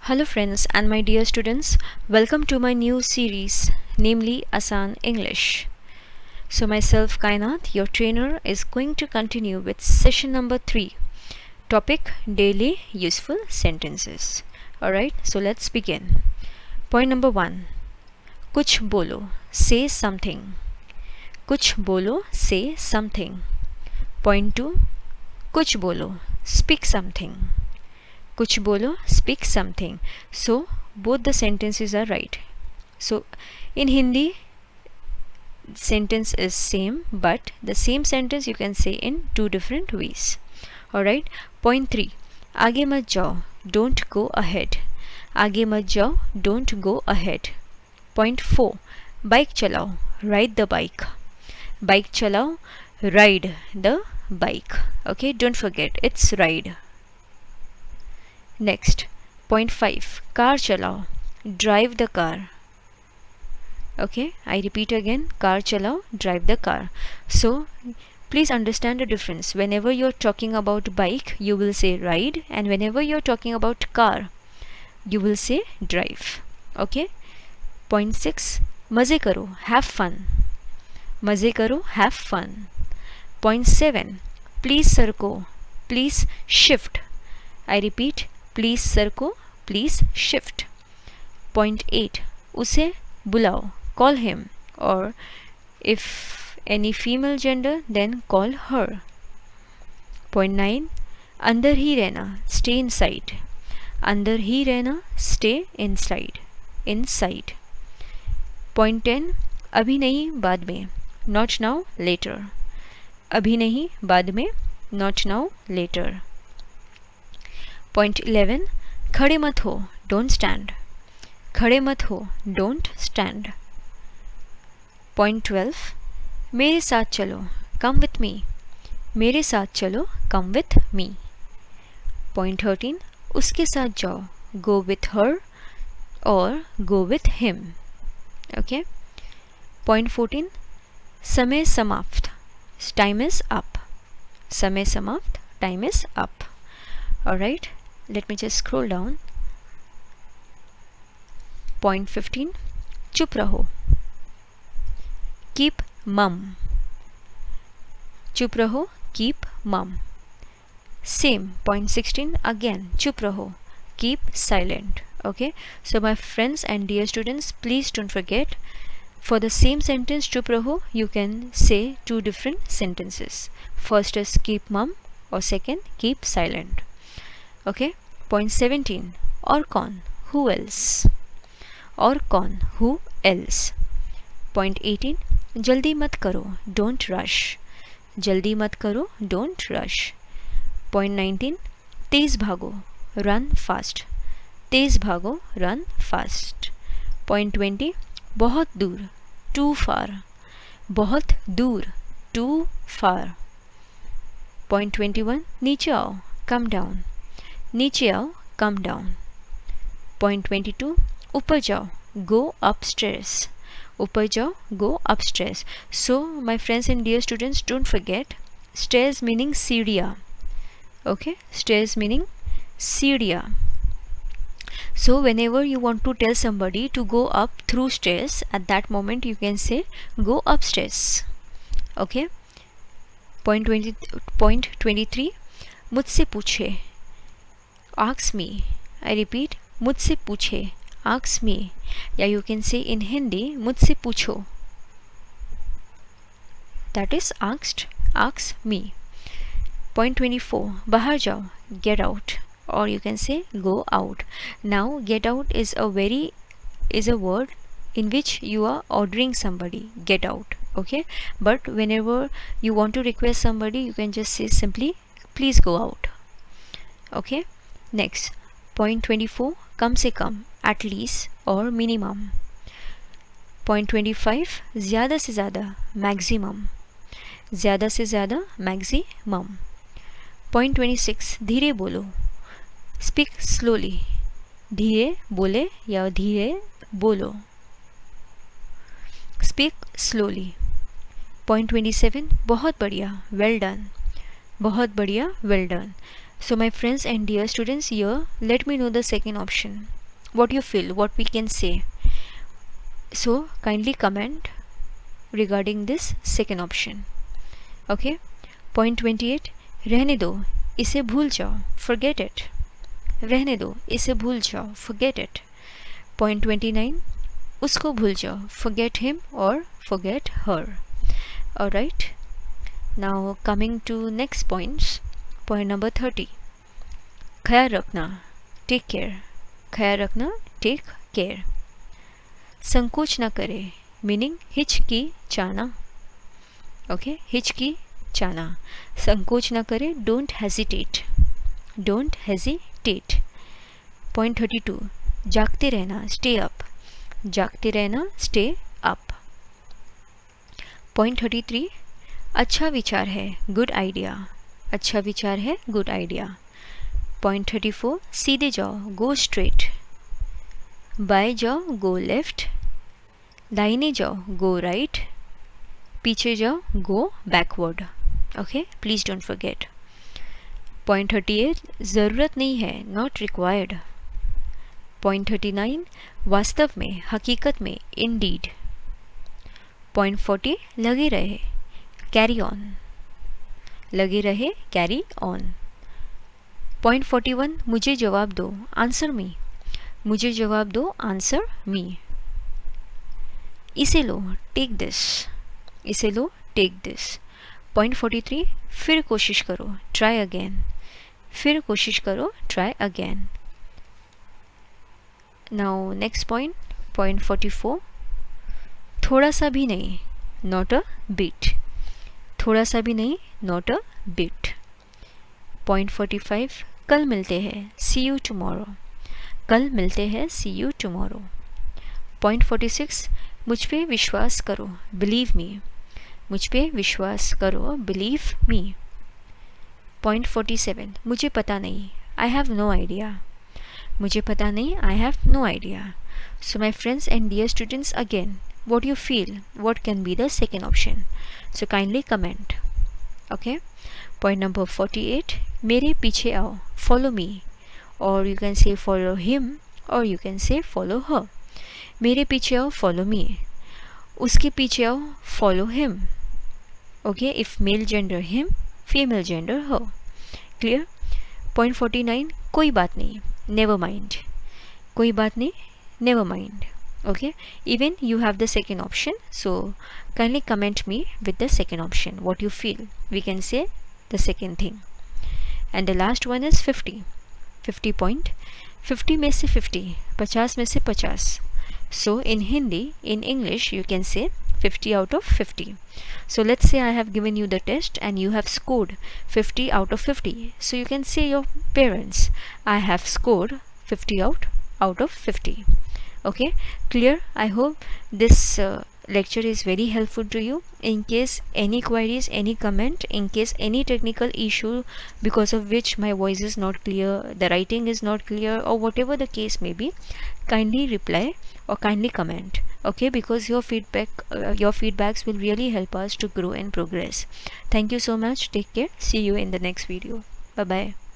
Hello friends and my dear students, welcome to my new series, namely Asan English. So myself Kainat, your trainer, is going to continue with session number 3, topic daily useful sentences. Alright, so let's begin. Point number 1, kuch bolo, say something. Kuch bolo, say something. Point 2, kuch bolo, speak something. Kuch bolo, speak something. So both the sentences are right. So in Hindi sentence is same, but the same sentence you can say in two different ways. Alright. Point 3, आगे मत जाओ, don't go ahead. आगे मत जाओ, don't go ahead. Point 4, bike चलाओ, ride the bike. Bike चलाओ, ride the bike. Okay, don't forget it's ride. Next, point 5, car chalao, drive the car. Okay, I repeat again, car chalao, drive the car. So please understand the difference. Whenever you're talking about bike, you will say ride, and whenever you're talking about car, you will say drive. Okay. Point 6, मजे करो, have fun. मजे करो, have fun. Point 7, please सरको, please shift. I repeat, please सरको, please shift. Point 8, उसे बुलाओ, call him, or if any female gender, then call her. Point 9, अंदर ही रहना, stay inside. अंदर ही रहना, stay inside. Inside. Point 10, अभी नहीं, बाद में, not now, later. अभी नहीं, बाद में, not now, later. Point 11, खड़े मत हो, don't stand. खड़े मत हो, don't stand. Point 12, मेरे साथ चलो, come with me. मेरे साथ चलो, come with me. Point 13, उसके साथ जाओ, go with her or go with him. Okay. Point 14, समय समाप्त, time is up. समय समाप्त, time is up. Alright, let me just scroll down. Point 15, चुप रहो, keep mum. चुप रहो, keep mum. Same. Point 16, again, चुप रहो, keep silent. Okay, so my friends and dear students, please don't forget, for the same sentence चुप रहो, you can say two different sentences. First is keep mum, or second keep silent. Okay. Point 17, और कौन, who else. और कौन, who else. Point 18, जल्दी मत करो, don't rush. जल्दी मत करो, don't rush. Point 19, तेज भागो, run fast. तेज भागो, run fast. Point 20, बहुत दूर, too far. बहुत दूर, too far. Point 21, नीचे आओ, come down. नीचे आओ, come down. Point 22, ऊपर जाओ, go upstairs. ऊपर जाओ, go upstairs. So my friends and dear students, don't forget, stairs meaning सीढ़ियाँ. Okay, stairs meaning सीढ़ियाँ. So whenever you want to tell somebody to go up through stairs, at that moment you can say go upstairs. Okay. Point 23, मुझसे पूछे, ask me. I repeat, मुझसे पूछे, ask me. या you can say in Hindi, मुझसे पूछो. That is asked, ask me. Point 24, बाहर जाओ, get out, or you can say go out. Now get out is a word in which you are ordering somebody, get out. Okay, but whenever you want to request somebody, you can just say simply, please go out. Okay. Next, point 24, कम से कम, at least or minimum. Point 25, ज़्यादा से ज़्यादा, maximum. ज़्यादा से ज़्यादा, maximum. Point 26, धीरे बोलो, speak slowly. धीरे बोले या धीरे बोलो, speak slowly. Point 27, बहुत बढ़िया, well done. बहुत बढ़िया, well done. So my friends and dear students, here let me know the second option, what you feel, what we can say. So kindly comment regarding this second option. Okay. Point 28, रहने दो इसे भूल जाओ, forget it. रहने दो इसे भूल जाओ, forget it. Point 29, उसको भूल जाओ, forget him or forget her. Alright. Now coming to next points. Point number 30, ख्याल रखना, take care. ख्याल रखना, take care. संकोच ना करे, meaning हिचकिचाना. Okay, हिचकिचाना. संकोच ना करे, don't hesitate. Don't hesitate. Point 32, जागते रहना, stay up. जागते रहना, stay up. Point 33, अच्छा विचार है, good idea. अच्छा विचार है, good idea. Point 34, सीधे जाओ, go straight. बाएं जाओ, go left. दाहिने जाओ, go right. पीछे जाओ, go backward. Okay, please don't forget. Point 38, ज़रूरत नहीं है, not required. Point 39, वास्तव में, हकीकत में, indeed. Point 40, लगे रहे, carry on. लगे रहे, carry on. Point 41, मुझे जवाब दो, answer me. मुझे जवाब दो, answer me. इसे लो, take this. इसे लो, take this. Point 43, फिर कोशिश करो, try again. फिर कोशिश करो, try again. Now next point, point 44, थोड़ा सा भी नहीं, not a bit. थोड़ा सा भी नहीं, not a bit. Point 45, कल मिलते हैं, see you tomorrow. कल मिलते हैं, see you tomorrow. Point 46, मुझ पे विश्वास करो, believe me. मुझ पे विश्वास करो, believe me. Point 47, मुझे पता नहीं, I have no idea. मुझे पता नहीं, I have no idea. So my friends and dear students, again, what you feel, what can be the second option? So kindly comment. Okay. Point number 48, मेरे पीछे आओ, follow me. Or you can say follow him, or you can say follow her. मेरे पीछे आओ, follow me. उसके पीछे आओ, follow him. Okay, if male gender him, female gender her. Clear? Point 49, कोई बात नहीं, never mind. कोई बात नहीं, never mind. Okay, even you have the second option, so kindly comment me with the second option, what you feel. We can say the second thing. And the last one is 50. 50 point, 50 में से 50, 50 में से 50. So in Hindi, in English, you can say 50 out of 50. So let's say I have given you the test and you have scored 50 out of 50. So you can say your parents, I have scored 50 out of 50. Okay, clear? I hope this lecture is very helpful to you. In case any queries, any comment, in case any technical issue because of which my voice is not clear, the writing is not clear, or whatever the case may be, kindly reply or kindly comment. Okay, because your feedbacks will really help us to grow and progress. Thank you so much. Take care. See you in the next video. Bye bye.